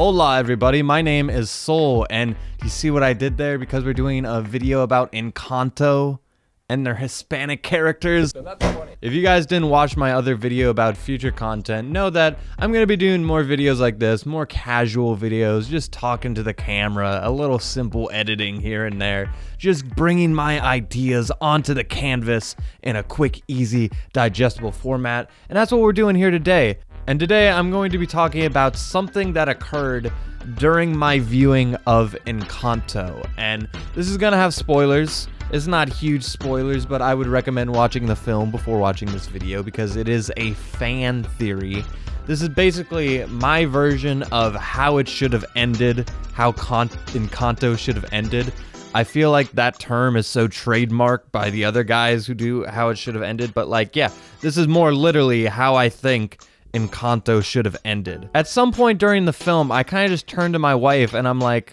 Hola everybody, my name is Sol, and you see what I did there? Because we're doing a video about Encanto and their Hispanic characters. If you guys didn't watch my other video about future content, know that I'm gonna be doing more videos like this, more casual videos, just talking to the camera, a little simple editing here and there, just bringing my ideas onto the canvas in a quick, easy, digestible format, and that's what we're doing here today. And today I'm going to be talking about something that occurred during my viewing of Encanto, and this is gonna have spoilers. It's not huge spoilers, but I would recommend watching the film before watching this video because it is a fan theory. This is basically my version of how it should have ended, how Encanto should have ended. I feel like that term is so trademarked by the other guys who do how it should have ended, but like, yeah, this is more literally how I think Encanto should have ended. At some point during the film, I kind of just turned to my wife and I'm like,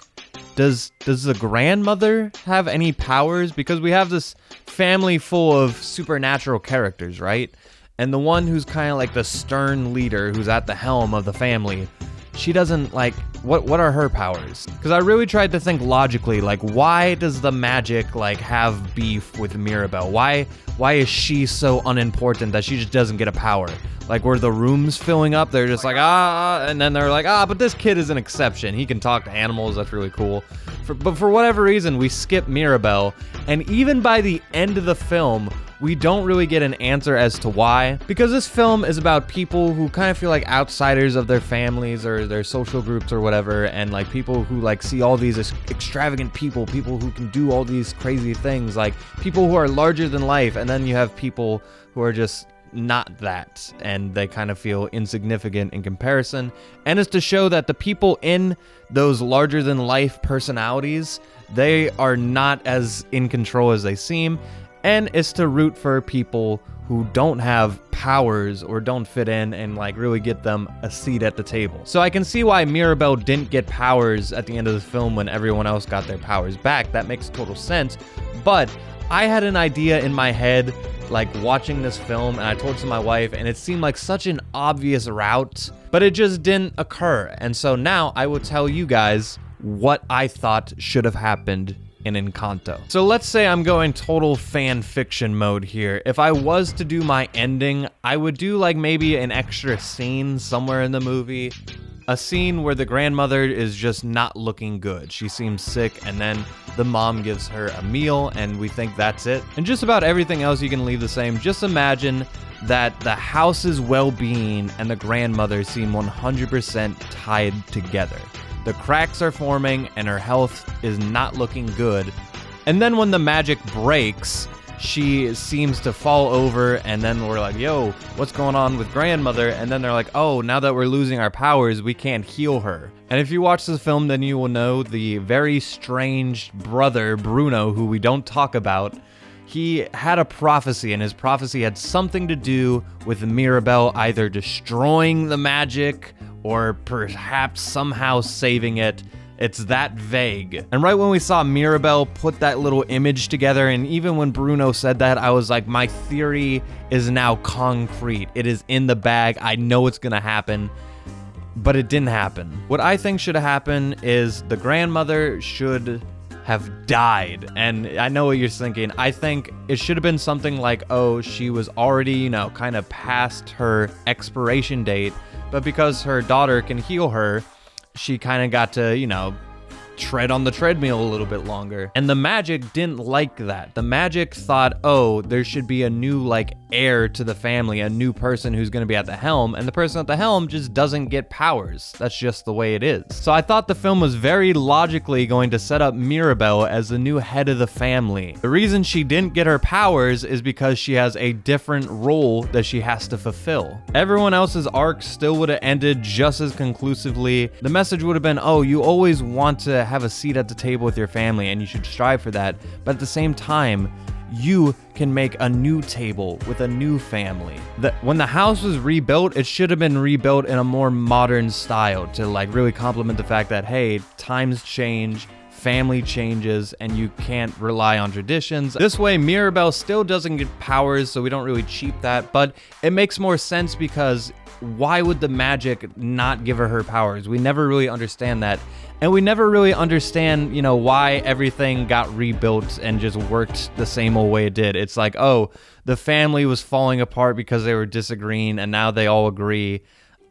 does the grandmother have any powers? Because we have this family full of supernatural characters, right? And the one who's kind of like the stern leader who's at the helm of the family, she doesn't like, what are her powers? Because I really tried to think logically, like, why does the magic like have beef with Mirabel? Why is she so unimportant that she just doesn't get a power? Like, were the rooms filling up? They're just like, and then they're like, but this kid is an exception. He can talk to animals. That's really cool. But for whatever reason, we skip Mirabel. And even by the end of the film, we don't really get an answer as to why. Because this film is about people who kind of feel like outsiders of their families or their social groups or whatever. And like people who like see all these extravagant people who can do all these crazy things. Like people who are larger than life. And then you have people who are just not that, and they kind of feel insignificant in comparison. And it's to show that the people in those larger than life personalities, they are not as in control as they seem. And it's to root for people who don't have powers or don't fit in and like really get them a seat at the table. So I can see why Mirabel didn't get powers at the end of the film when everyone else got their powers back. That makes total sense. But I had an idea in my head like watching this film, and I told it to my wife, and it seemed like such an obvious route, but it just didn't occur. And so now I will tell you guys what I thought should have happened in Encanto. So let's say I'm going total fan fiction mode here. If I was to do my ending, I would do like maybe an extra scene somewhere in the movie. A scene where the grandmother is just not looking good. She seems sick, and then the mom gives her a meal, and we think that's it. And just about everything else you can leave the same. Just imagine that the house's well-being and the grandmother seem 100% tied together. The cracks are forming, and her health is not looking good. And then when the magic breaks, she seems to fall over, and then we're like, yo, what's going on with grandmother? And then they're like, oh, now that we're losing our powers, we can't heal her. And if you watch this film, then you will know the very strange brother, Bruno, who we don't talk about. He had a prophecy, and his prophecy had something to do with Mirabel either destroying the magic or perhaps somehow saving it. It's that vague. And right when we saw Mirabel put that little image together, and even when Bruno said that, I was like, my theory is now concrete. It is in the bag. I know it's gonna happen, but it didn't happen. What I think should have happened is the grandmother should have died. And I know what you're thinking. I think it should have been something like, oh, she was already, kind of past her expiration date, but because her daughter can heal her, she kind of got to, tread on the treadmill a little bit longer. And the magic didn't like that. The magic thought, oh, there should be a new heir to the family, a new person who's going to be at the helm, and the person at the helm just doesn't get powers. That's just the way it is. So I thought the film was very logically going to set up Mirabel as the new head of the family. The reason she didn't get her powers is because she has a different role that she has to fulfill. Everyone else's arc still would have ended just as conclusively. The message would have been, oh, you always want to have a seat at the table with your family and you should strive for that, but at the same time, you can make a new table with a new family. When the house was rebuilt, it should have been rebuilt in a more modern style to really complement the fact that, hey, times change, family changes, and you can't rely on traditions. This way, Mirabel still doesn't get powers, so we don't really cheat that, but it makes more sense because why would the magic not give her powers? We never really understand that. And we never really understand, you know, why everything got rebuilt and just worked the same old way it did. It's like, oh, the family was falling apart because they were disagreeing, and now they all agree.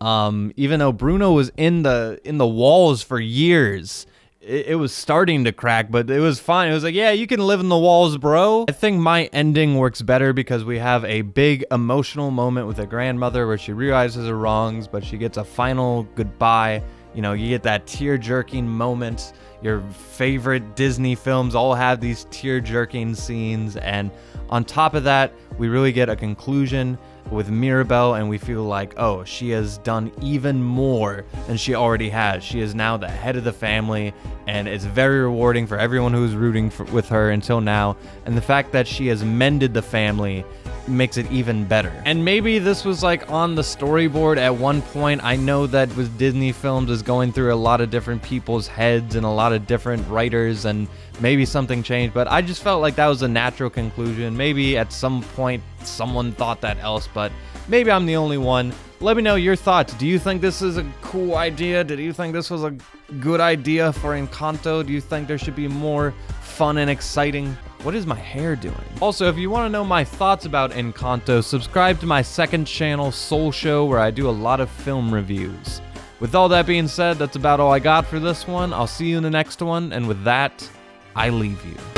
Even though Bruno was in the walls for years, it was starting to crack, but it was fine. It was like, yeah, you can live in the walls, bro. I think my ending works better because we have a big emotional moment with the grandmother where she realizes her wrongs, but she gets a final goodbye. You know, you get that tear-jerking moment. Your favorite Disney films all have these tear-jerking scenes, and on top of that, we really get a conclusion with Mirabel, and we feel like, oh, she has done even more than she already has. She is now the head of the family, and it's very rewarding for everyone who's rooting with her until now. And the fact that she has mended the family makes it even better. And maybe this was like on the storyboard at one point. I know that with Disney films is going through a lot of different people's heads and a lot of different writers, and maybe something changed, but I just felt like that was a natural conclusion. Maybe at some point someone thought that else, but maybe I'm the only one. Let me know your thoughts. Do you think this is a cool idea? Did you think this was a good idea for Encanto? Do you think there should be more fun and exciting? What is my hair doing? Also, if you want to know my thoughts about Encanto, subscribe to my second channel, Soul Show, where I do a lot of film reviews. With all that being said, that's about all I got for this one. I'll see you in the next one, and with that, I leave you.